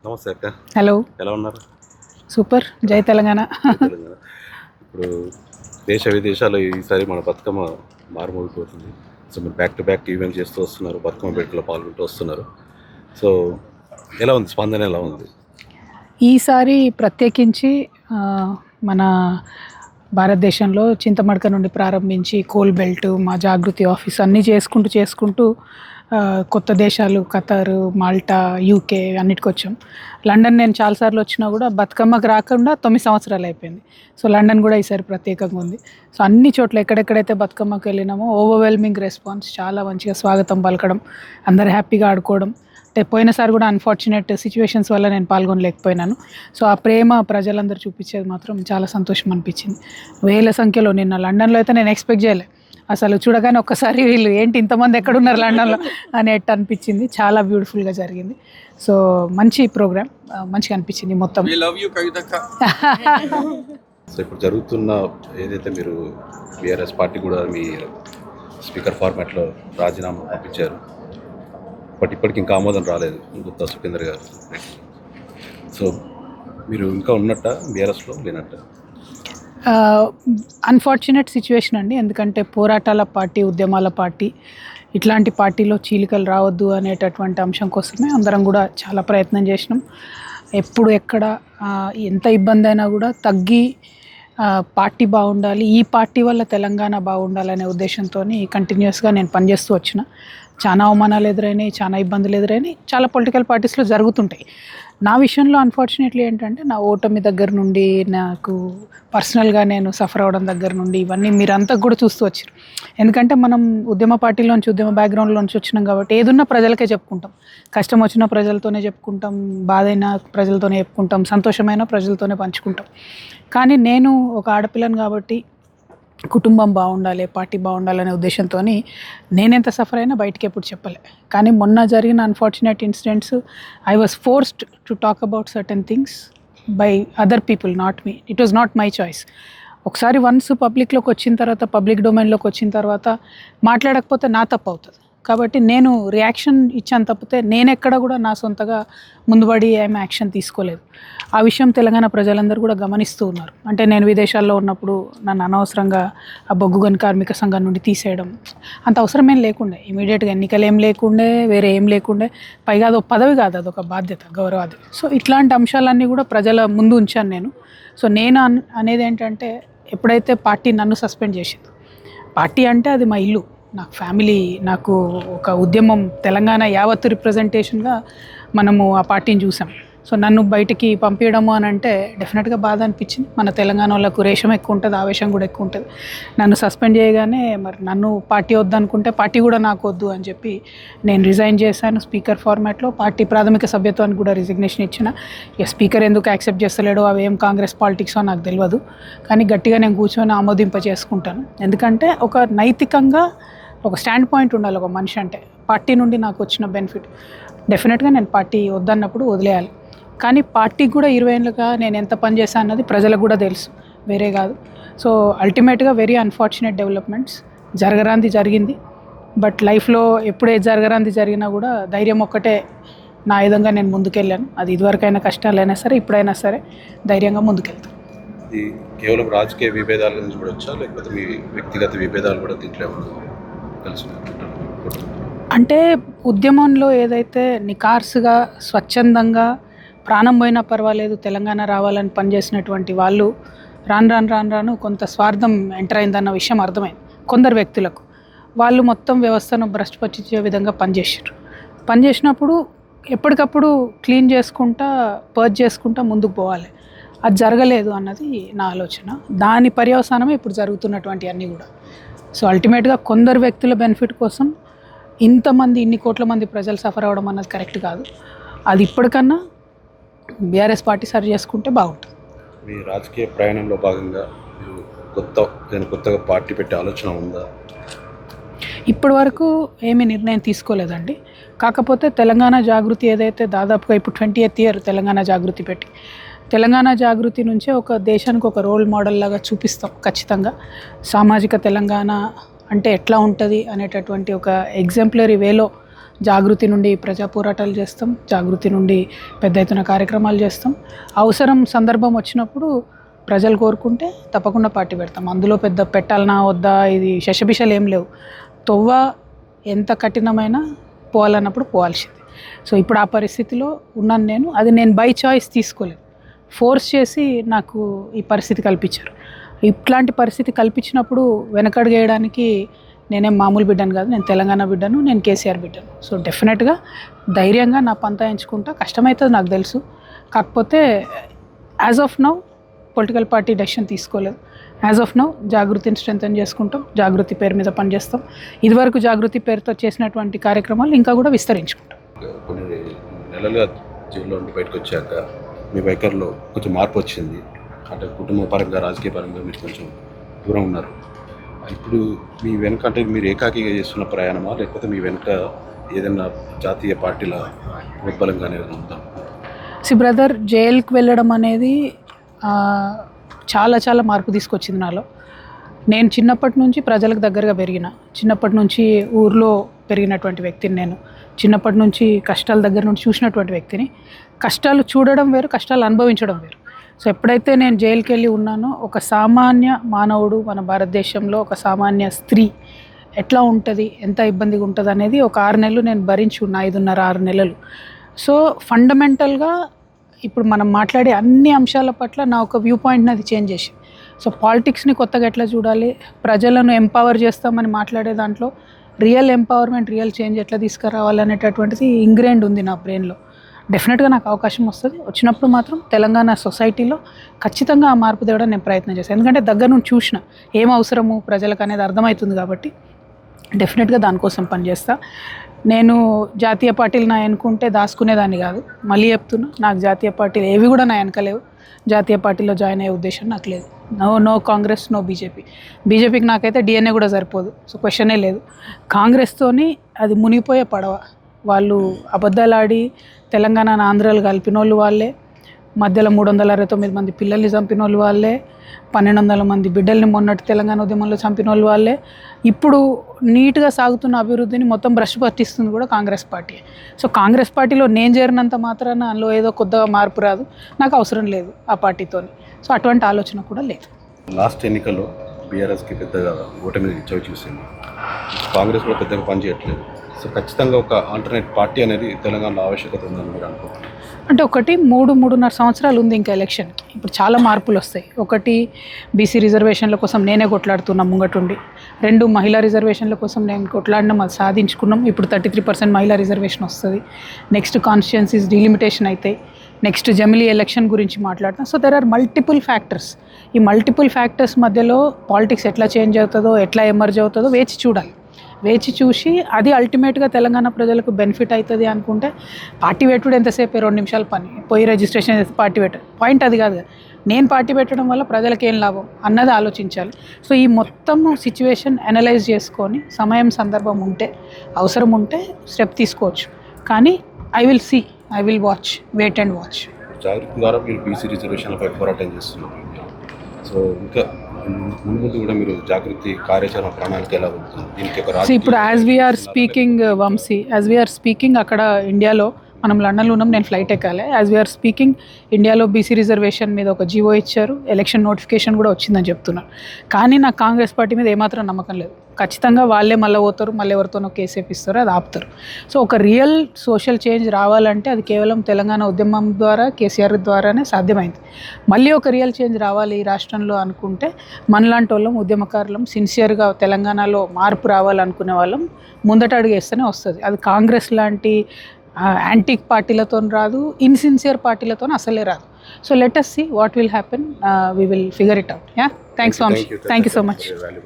నమస్తే అక్క. హలో. ఎలా ఉన్నారు? సూపర్. జై తెలంగాణ. తెలంగాణ. ఇప్పుడు దేశ విదేశాల్లో ఈసారి మన బతుకమ్మ మారుమోగిపోతుంది. సో మీరు బ్యాక్ టు బ్యాక్ ఈవెంట్ చేస్తూ వస్తున్నారు, బతుకమ్మ వేడుకలో పాల్గొంటూ వస్తున్నారు. సో ఎలా ఉంది స్పందన, ఎలా ఉంది ఈసారి ప్రత్యేకించి మన భారతదేశంలో చింతమడక నుండి ప్రారంభించి కోల్ బెల్ట్, మా జాగృతి ఆఫీస్ అన్నీ చేసుకుంటూ కొత్త దేశాలు ఖతర్, మాల్టా, యూకే అన్నిటికి వచ్చాం. లండన్ నేను చాలాసార్లు వచ్చినా కూడా బతుకమ్మకు రాకుండా 9 సంవత్సరాలు అయిపోయింది. సో లండన్ కూడా ఈసారి ప్రత్యేకంగా ఉంది. సో అన్ని చోట్ల ఎక్కడెక్కడైతే బతుకమ్మకి వెళ్ళినామో ఓవర్వెల్మింగ్ రెస్పాన్స్, చాలా మంచిగా స్వాగతం పలకడం, అందరు హ్యాపీగా ఆడుకోవడం. అంటే పోయినసారి కూడా అన్ఫార్చునేట్ సిచ్యువేషన్స్ వల్ల నేను పాల్గొనలేకపోయినాను. సో ఆ ప్రేమ ప్రజలందరూ చూపించేది మాత్రం చాలా సంతోషం అనిపించింది. వేల సంఖ్యలో నిన్న లండన్లో అయితే నేను ఎక్స్పెక్ట్ చేయలే. అసలు చూడగానే ఒక్కసారి వీళ్ళు ఏంటి ఇంతమంది ఎక్కడున్నారు లండన్లో అనేట్టు అనిపించింది. చాలా బ్యూటిఫుల్గా జరిగింది. సో మంచి ప్రోగ్రామ్, మంచిగా అనిపించింది మొత్తం. సో ఇప్పుడు జరుగుతున్న ఏదైతే మీరు బీఆర్ఎస్ పార్టీ కూడా మీ స్పీకర్ ఫార్మాట్లో రాజీనామా పంపించారు, బట్ ఇప్పటికి ఇంకా ఆమోదం రాలేదు గుత్తా సుఖేందర్ గారు. సో మీరు ఇంకా ఉన్నట్ట బీఆర్ఎస్లో లేనట్ట? అన్ఫార్చునేట్ సిచ్యువేషన్ అండి. ఎందుకంటే పోరాటాల పార్టీ, ఉద్యమాల పార్టీ, ఇట్లాంటి పార్టీలో చీలికలు రావద్దు అనేటటువంటి అంశం కోసమే అందరం కూడా చాలా ప్రయత్నం చేసినాం. ఎప్పుడు ఎక్కడ ఎంత ఇబ్బంది అయినా కూడా తగ్గి పార్టీ బాగుండాలి, ఈ పార్టీ వల్ల తెలంగాణ బాగుండాలనే ఉద్దేశంతో కంటిన్యూస్గా నేను పనిచేస్తూ వచ్చిన. చాలా అవమానాలు ఎదురైనాయి, చాలా ఇబ్బందులు ఎదురైనాయి, చాలా పొలిటికల్ పార్టీస్లో జరుగుతుంటాయి. నా విషయంలో అన్ఫార్చునేట్లీ ఏంటంటే నా ఓటమి దగ్గర నుండి, నాకు పర్సనల్గా నేను సఫర్ అవడం దగ్గర నుండి ఇవన్నీ మీరంతా కూడా చూస్తూ వచ్చారు. ఎందుకంటే మనం ఉద్యమ పార్టీలోంచి, ఉద్యమ బ్యాక్గ్రౌండ్లోంచి వచ్చినాం కాబట్టి ఏదున్నా ప్రజలకే చెప్పుకుంటాం. కష్టం వచ్చిన ప్రజలతోనే చెప్పుకుంటాం, బాధైన ప్రజలతోనే చెప్పుకుంటాం, సంతోషమైన ప్రజలతోనే పంచుకుంటాం. కానీ నేను ఒక ఆడపిల్లను కాబట్టి కుటుంబం బాగుండాలి, పార్టీ బాగుండాలనే ఉద్దేశంతో నేనెంత సఫర్ అయినా బయటికి ఎప్పుడు చెప్పలే. కానీ మొన్న జరిగిన unfortunate incidents, I was forced to talk about certain things by other people, not me. It was not my choice. ఒకసారి వన్స్ పబ్లిక్లోకి వచ్చిన తర్వాత, పబ్లిక్ డొమైన్లోకి వచ్చిన తర్వాత మాట్లాడకపోతే నా తప్పు అవుతుంది. కాబట్టి నేను రియాక్షన్ ఇచ్చాను తప్పితే నేనెక్కడ కూడా నా సొంతగా ముందుబడి ఏమి యాక్షన్ తీసుకోలేదు. ఆ విషయం తెలంగాణ ప్రజలందరూ కూడా గమనిస్తూ ఉన్నారు. అంటే నేను విదేశాల్లో ఉన్నప్పుడు నన్ను అనవసరంగా ఆ బొగ్గు గని కార్మిక సంఘం నుండి తీసేయడం అంత అవసరం ఏం లేకుండే. ఇమీడియట్గా ఎన్నికలు ఏం లేకుండే, వేరే ఏం లేకుండే. పైగా అదొక పదవి కాదు, అదొక బాధ్యత, గౌరవాది. సో ఇట్లాంటి అంశాలన్నీ కూడా ప్రజల ముందు ఉంచాను నేను. సో నేను అనేది ఏంటంటే, ఎప్పుడైతే పార్టీ నన్ను సస్పెండ్ చేసింది, పార్టీ అంటే అది మా ఇల్లు, నాకు ఫ్యామిలీ, నాకు ఒక ఉద్యమం, తెలంగాణ యావత్తు రిప్రజెంటేషన్గా మనము ఆ పార్టీని చూసాం. సో నన్ను బయటికి పంపించడము అని అంటే డెఫినెట్గా బాధ అనిపించింది. మన తెలంగాణ వాళ్ళకు రేషం ఎక్కువ ఉంటుంది, ఆవేశం కూడా ఎక్కువ ఉంటుంది. నన్ను సస్పెండ్ చేయగానే మరి నన్ను పార్టీ వద్దనుకుంటే పార్టీ కూడా నాకు వద్దు అని చెప్పి నేను రిజైన్ చేశాను స్పీకర్ ఫార్మాట్లో. పార్టీ ప్రాథమిక సభ్యత్వానికి కూడా రిజిగ్నేషన్ ఇచ్చిన. ఇక స్పీకర్ ఎందుకు యాక్సెప్ట్ చేస్తలేడో, అవి ఏం కాంగ్రెస్ పాలిటిక్సో నాకు తెలియదు. కానీ గట్టిగా నేను కూర్చొని ఆమోదింప చేసుకుంటాను. ఎందుకంటే ఒక నైతికంగా ఒక స్టాండ్ పాయింట్ ఉండాలి ఒక మనిషి అంటే. పార్టీ నుండి నాకు వచ్చిన బెనిఫిట్, డెఫినెట్గా నేను పార్టీ వద్దన్నప్పుడు వదిలేయాలి. కానీ పార్టీకి కూడా 20 ఏళ్ళుగా నేను ఎంత పని చేశాను అన్నది ప్రజలకు కూడా తెలుసు, వేరే కాదు. సో అల్టిమేట్గా వెరీ అన్ఫార్చునేట్ డెవలప్మెంట్స్, జరగరాంది జరిగింది. బట్ లైఫ్లో ఎప్పుడే జరగరాంది జరిగినా కూడా ధైర్యం ఒక్కటే నా విధంగా నేను ముందుకెళ్ళాను. అది ఇదివరకైనా కష్టాలైనా సరే, ఇప్పుడైనా సరే ధైర్యంగా ముందుకెళ్తాను. ఇది కేవలం రాజకీయ విభేదాల నుంచి కూడా వచ్చా, లేకపోతే మీ వ్యక్తిగత విభేదాలు కూడా దీంట్లో కలిసి? అంటే ఉద్యమంలో ఏదైతే నికార్సుగా, స్వచ్ఛందంగా, ప్రాణం పోయినా పర్వాలేదు తెలంగాణ రావాలని పనిచేసినటువంటి వాళ్ళు రాను కొంత స్వార్థం ఎంటర్ అయిందన్న విషయం అర్థమైంది కొందరు వ్యక్తులకు. వాళ్ళు మొత్తం వ్యవస్థను భ్రష్టుపట్టించే విధంగా పనిచేసినప్పుడు ఎప్పటికప్పుడు క్లీన్ చేసుకుంటా, పర్చ్ చేసుకుంటా ముందుకు పోవాలి. అది జరగలేదు అన్నది నా ఆలోచన. దాని పర్యవసానమే ఇప్పుడు జరుగుతున్నటువంటి అన్నీ కూడా. సో అల్టిమేట్గా కొందరు వ్యక్తుల బెనిఫిట్ కోసం ఇంతమంది, ఇన్ని కోట్ల మంది ప్రజలు సఫర్ అవ్వడం అన్నది కరెక్ట్ కాదు. అది ఇప్పటికన్నా బీఆర్ఎస్ పార్టీ సరి చేసుకుంటే బాగుంటుంది. మీ రాజకీయ ప్రయాణంలో భాగంగా మీరు కొత్తగా పార్టీ పెట్టే ఆలోచన ఉందా? ఇప్పటి వరకు ఏమీ నిర్ణయం తీసుకోలేదండి. కాకపోతే తెలంగాణ జాగృతి ఏదైతే దాదాపుగా ఇప్పుడు 20th ఇయర్ తెలంగాణ జాగృతి పెట్టి, తెలంగాణ జాగృతి నుంచే ఒక దేశానికి ఒక రోల్ మోడల్ లాగా చూపిస్తాం ఖచ్చితంగా. సామాజిక తెలంగాణ అంటే ఎట్లా ఉంటుంది అనేటటువంటి ఒక ఎగ్జాంపులరీ వేలో జాగృతి నుండి ప్రజా పోరాటాలు చేస్తాం, జాగృతి నుండి పెద్ద ఎత్తున కార్యక్రమాలు చేస్తాం. అవసరం సందర్భం వచ్చినప్పుడు ప్రజలు కోరుకుంటే తప్పకుండా పార్టీ పెడతాం. అందులో పెద్ద పెట్టాలనా వద్దా ఇది శశబిషలు ఏం లేవు. తొవ్వ ఎంత కఠినమైనా పోవాలన్నప్పుడు పోవాల్సింది. సో ఇప్పుడు ఆ పరిస్థితిలో ఉన్నాను నేను. అది నేను బై చాయిస్ తీసుకోలేదు, ఫోర్స్ చేసి నాకు ఈ పరిస్థితి కల్పించారు. ఇట్లాంటి పరిస్థితి కల్పించినప్పుడు వెనకడుగేయడానికి నేనేం మామూలు బిడ్డను కాదు, నేను తెలంగాణ బిడ్డను, నేను కేసీఆర్ బిడ్డను. సో డెఫినెట్గా ధైర్యంగా నా పంతా ఎంచుకుంటా. కష్టమవుతుంది నాకు తెలుసు, కాకపోతే as of now political party decision తీసుకోలేదు. యాజ్ ఆఫ్ నౌ జాగృతిని స్ట్రెంథెన్ చేసుకుంటాం, జాగృతి పేరు మీద పనిచేస్తాం. ఇదివరకు జాగృతి పేరుతో చేసినటువంటి కార్యక్రమాలు ఇంకా కూడా విస్తరించుకుంటాం. కొన్ని నెలలుగా జైల్లో ఉండి బయటకు వచ్చాక మీ వైఖరిలో కొంచెం మార్పు వచ్చింది. అంటే కుటుంబ పరంగా, రాజకీయ పరంగా మీరు కొంచెం దూరం ఉన్నారు. ఇప్పుడు మీ వెనుక అంటే మీరు ఏకాకిగా చేస్తున్న ప్రయాణమా, లేకపోతే మీ వెనుక ఏదైనా జాతీయ పార్టీల ప్రోద్బలంగానే ఉందా? బ్రదర్, జైలుకి వెళ్ళడం అనేది చాలా చాలా మార్పు తీసుకొచ్చింది నాలో. నేను చిన్నప్పటి నుంచి ప్రజలకు దగ్గరగా పెరిగిన, చిన్నప్పటి నుంచి ఊర్లో పెరిగినటువంటి వ్యక్తిని నేను. చిన్నప్పటి నుంచి కష్టాల దగ్గర నుంచి చూసినటువంటి వ్యక్తిని. కష్టాలు చూడడం వేరు, కష్టాలు అనుభవించడం వేరు. సో ఎప్పుడైతే నేను జైలుకి వెళ్ళి ఉన్నానో, ఒక సామాన్య మానవుడు మన భారతదేశంలో, ఒక సామాన్య స్త్రీ ఎట్లా ఉంటుంది, ఎంత ఇబ్బందిగా ఉంటుంది అనేది ఒక 6 నెలలు నేను భరించి ఉన్నా, 5.5-6 నెలలు. సో ఫండమెంటల్గా ఇప్పుడు మనం మాట్లాడే అన్ని అంశాల పట్ల నా ఒక వ్యూ పాయింట్ని అది చేంజ్ చేసింది. సో పాలిటిక్స్ని కొత్తగా ఎట్లా చూడాలి, ప్రజలను ఎంపవర్ చేస్తామని మాట్లాడే దాంట్లో రియల్ ఎంపవర్మెంట్, రియల్ చేంజ్ ఎట్లా తీసుకురావాలి అనేటటువంటిది ఇంగ్రెండ్ ఉంది నా బ్రెయిన్లో. డెఫినెట్గా నాకు అవకాశం వస్తుంది. వచ్చినప్పుడు మాత్రం తెలంగాణ సొసైటీలో ఖచ్చితంగా ఆ మార్పు తేవడం నేను ప్రయత్నం చేస్తాను. ఎందుకంటే దగ్గర నుంచి చూసిన ఏం అవసరము ప్రజలకు అనేది అర్థమవుతుంది కాబట్టి డెఫినెట్గా దానికోసం పనిచేస్తా. నేను జాతీయ పార్టీలు నా ఎన్నుకుంటే దాచుకునేదాన్ని కాదు. మళ్ళీ చెప్తున్నా, నాకు జాతీయ పార్టీలు ఏవి కూడా నా వెనకలేవు. జాతీయ పార్టీలో జాయిన్ అయ్యే ఉద్దేశం నాకు లేదు. No Congress, no BJP. బీజేపీకి నాకైతే డిఎన్ఏ కూడా సరిపోదు. సో క్వశ్చనే లేదు. కాంగ్రెస్తోని అది మునిగిపోయే పడవ. వాళ్ళు అబద్ధాలాడి తెలంగాణ ఆంధ్రాలు కలిపిన వాళ్ళు వాళ్ళే, మధ్యలో 369 మంది పిల్లల్ని చంపిన వాళ్ళు వాళ్ళే, 1200 మంది బిడ్డల్ని మొన్నటి తెలంగాణ ఉద్యమంలో చంపిన వాళ్ళు వాళ్ళే. ఇప్పుడు నీట్గా సాగుతున్న అభివృద్ధిని మొత్తం బ్రష్ పట్టిస్తుంది కూడా కాంగ్రెస్ పార్టీ. సో కాంగ్రెస్ పార్టీలో నేను చేరినంత మాత్రాన అందులో ఏదో కొత్తగా మార్పు రాదు. నాకు అవసరం లేదు ఆ పార్టీతోని. సో అటువంటి ఆలోచన కూడా లేదు. లాస్ట్ ఎన్నికల్లో బీఆర్ఎస్కి పెద్దగా ఓటమి చవి చూసింది. కాంగ్రెస్ కూడా పెద్దగా పనిచేయట్లేదు. సో ఖచ్చితంగా ఒక ఆల్టర్నేట్ పార్టీ అనేది తెలంగాణలో ఆవశ్యకత ఉందని మీరు అనుకుంటున్నారు? అంటే 3.5 సంవత్సరాలు ఉంది ఇంకా ఎలక్షన్కి. ఇప్పుడు చాలా మార్పులు వస్తాయి. ఒకటి, బీసీ రిజర్వేషన్ల కోసం నేనే కొట్లాడుతున్నా ముంగటుండి. 2, మహిళా రిజర్వేషన్ల కోసం నేను కొట్లాడినాం, అది సాధించుకున్నాం. ఇప్పుడు 33% మహిళా రిజర్వేషన్ వస్తుంది. నెక్స్ట్ కాన్స్టిట్యుయెన్సీస్ డీలిమిటేషన్ అవుతాయి. నెక్స్ట్ జమిలీ ఎలక్షన్ గురించి మాట్లాడతాం. So there are multiple factors. ఈ మల్టిపుల్ ఫ్యాక్టర్స్ మధ్యలో పాలిటిక్స్ ఎట్లా చేంజ్ అవుతుందో, ఎట్లా ఎమర్జ్ అవుతుందో వేచి చూడాలి. వేచి చూసి అది అల్టిమేట్గా తెలంగాణ ప్రజలకు బెనిఫిట్ అవుతుంది అనుకుంటే పార్టీ పెట్టుడు ఎంతసేపు 2 నిమిషాల పని. పోయి రిజిస్ట్రేషన్ చేసి పార్టీ పెట్టారు. పాయింట్ అది కాదు కదా, నేను పార్టీ పెట్టడం వల్ల ప్రజలకు ఏం లాభం అన్నది ఆలోచించాలి. సో ఈ మొత్తం సిచ్యువేషన్ అనలైజ్ చేసుకొని సమయం సందర్భం ఉంటే, అవసరం ఉంటే స్టెప్ తీసుకోవచ్చు. కానీ I will watch, wait and watch. Jagruti ద్వారా మీరు బీసీ రిజర్వేషన్లపై పోరాటం చేస్తున్నారు. సో ఇంకా ముందు కూడా మీరు జాగృతి కార్యాచరణ ప్రణాళిక ఎలా ఉంటుంది దీనికి? ఇప్పుడు as we are speaking Vamshi, as we are speaking అక్కడ ఇండియాలో, మనం లండన్లో ఉన్నాం, నేను ఫ్లైట్ ఎక్కాలి. యాజ్ వీఆర్ స్పీకింగ్ ఇండియాలో బీసీ రిజర్వేషన్ మీద ఒక జీవో ఇచ్చారు, ఎలక్షన్ నోటిఫికేషన్ కూడా వచ్చిందని చెప్తున్నారు. కానీ నాకు కాంగ్రెస్ పార్టీ మీద ఏమాత్రం నమ్మకం లేదు. ఖచ్చితంగా వాళ్ళే మళ్ళీ పోతారు, మళ్ళీ ఎవరితోనో కేసు వేపిస్తారు, అది ఆపుతారు. సో ఒక రియల్ సోషల్ చేంజ్ రావాలంటే అది కేవలం తెలంగాణ ఉద్యమం ద్వారా, కేసీఆర్ ద్వారానే సాధ్యమైంది. మళ్ళీ ఒక రియల్ చేంజ్ రావాలి ఈ రాష్ట్రంలో అనుకుంటే మనలాంటి వాళ్ళం, ఉద్యమకారులం, సిన్సియర్గా తెలంగాణలో మార్పు రావాలనుకునే వాళ్ళం ముందట అడుగేస్తేనే వస్తుంది. అది కాంగ్రెస్ లాంటి యాంటిక్ పార్టీలతో రాదు, ఇన్సిన్సియర్ పార్టీలతో అసలే రాదు. So let us see what will happen. We will figure it out. Yeah, thanks Vamshi. Thank you so much.